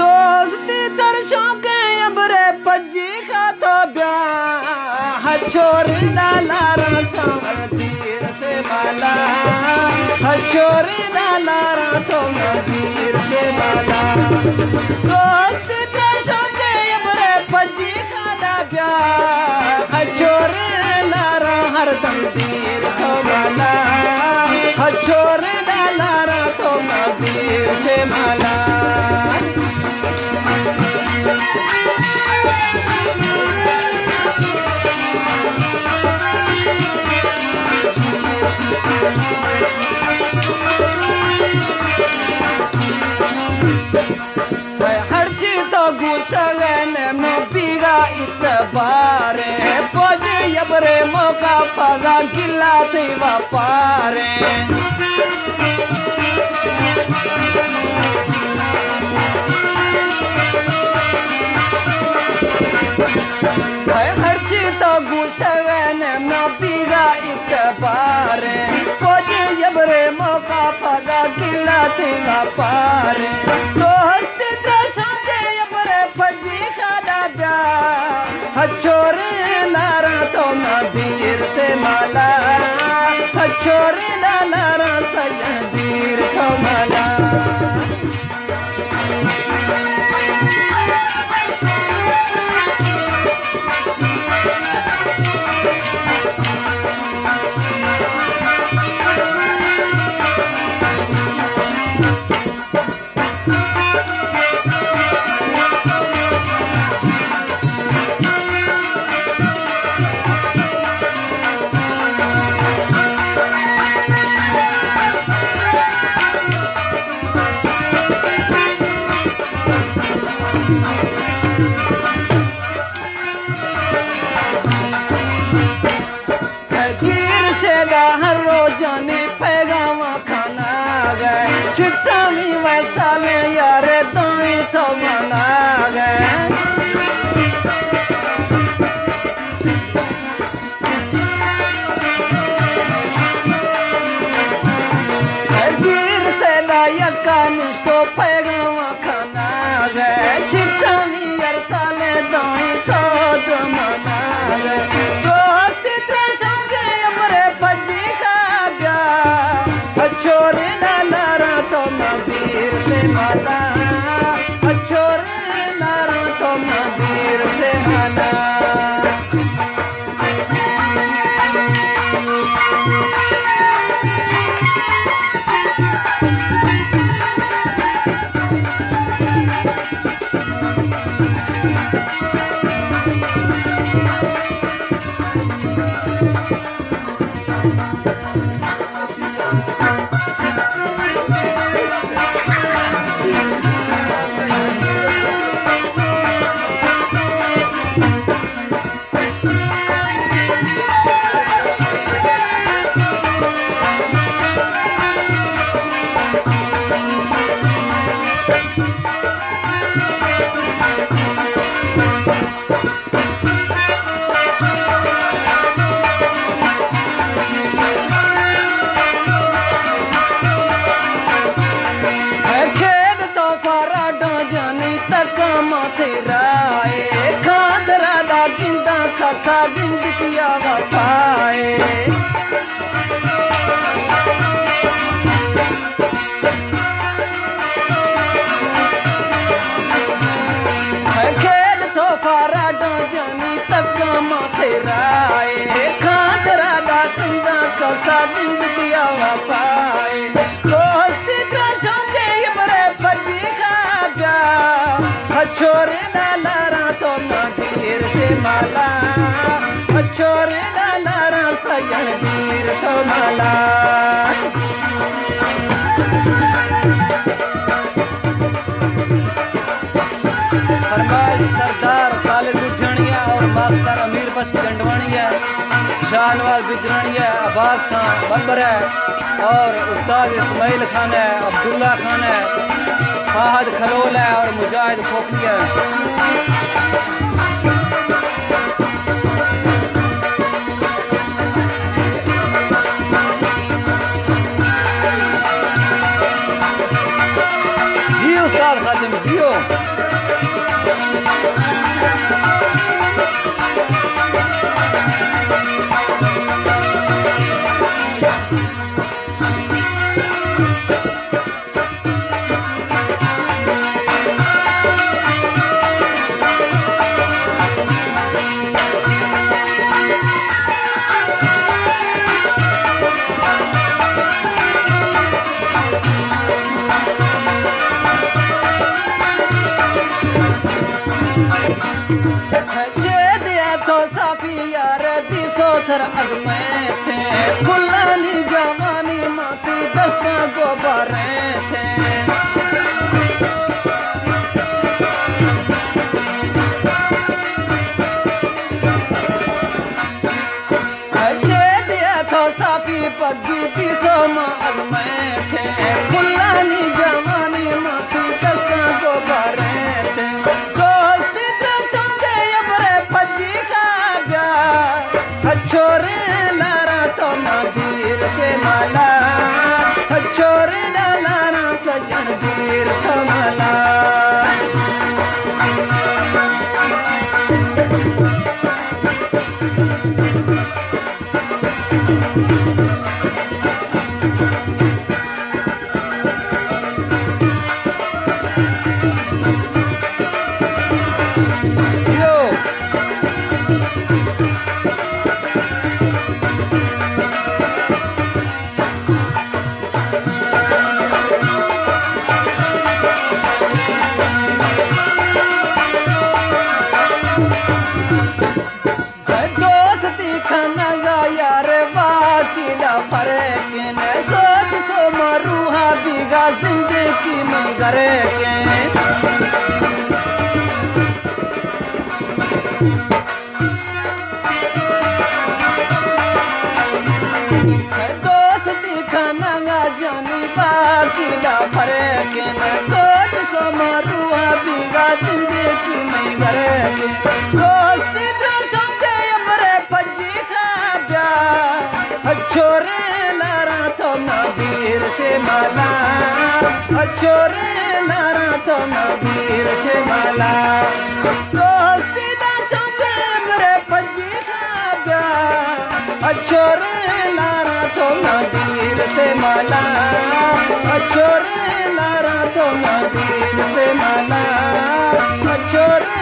दोस्ती दर्शों के अबरे पजी का तो ब्याह छोरी डाला रसम तीर से बाला छोरी डाला रसम तीर से बाला दोस्ती दर्शों के अबरे पजी का ब्याह छोरी डाला हर तीर से बाला छोरी डाला रसम तीर से बाला हर चीज तो गुस्सगन में पीगा इस बारे पोजे यबरे मौका पगा गिला से वापारे हर चीज तो गुस्सगन में पीगा इस बारे पोजे यबरे मौका पगा गिला से वापारे छोरे नारा तो नदीर से माला छोरे नारा सजदीर तो माला हर रोजाने पैगाम खाना गए चिट्टामी वैसा में यार दाई तो बना गए गिर से लायका निष्ठो पैगाम खाना गए चिट्टामी यार साले दाई तो बना गए छोरे नारा तो नदीर से माला छोरे नारा तो नदीर से माला था जिंदगी वफाए खेल तो फारा डो जानी तक माथे राए खातरा दा जिंदा कसा जिंदगी वफाए दोस्ती ड्राशों के बड़े फजी खा जा छोरे नारा तो नदीर से माला छोरे नारा सजदीर तो माला फरमाइश सरदार खालिद गुजरानिया और मास्टर अमीर बस गंडवानिया शाहनवाज गुजरानिया अब्बास खान बब्बर है और उस्ताद इस्माइल खान है अब्दुल्ला खान है फाहद खलोल है और मुजाहिद फोकिया उस्ताद खातिम जियो। अगमे थे फुलानी जवानी माती दस्ता गोबारे थे दिया तो साफी पग्गी पीसो माँ अगमे थे फुलानी जवानी माती दस्ता गोबारे थे दोस्ती तो समझे अबरे फजी का जा छोरे लारा तो नबीर से माला छोरे लारा सजन वीर तो माला जिंदगी में करे के दोस्त दिखाना जानी बाकी ना फरे के सोच सो मरुआ बीगा जिंदगी में करे के दोस्ती तो समझे अमरे पजी खा जा छोरे लारा तो नबीर से माला छोरे लारा तो नबीर से माला दोस्ती दा समझे अमरे पजी खा जा छोरे लारा तो नबीर से माला छोरे लारा तो नबीर से माला छोरे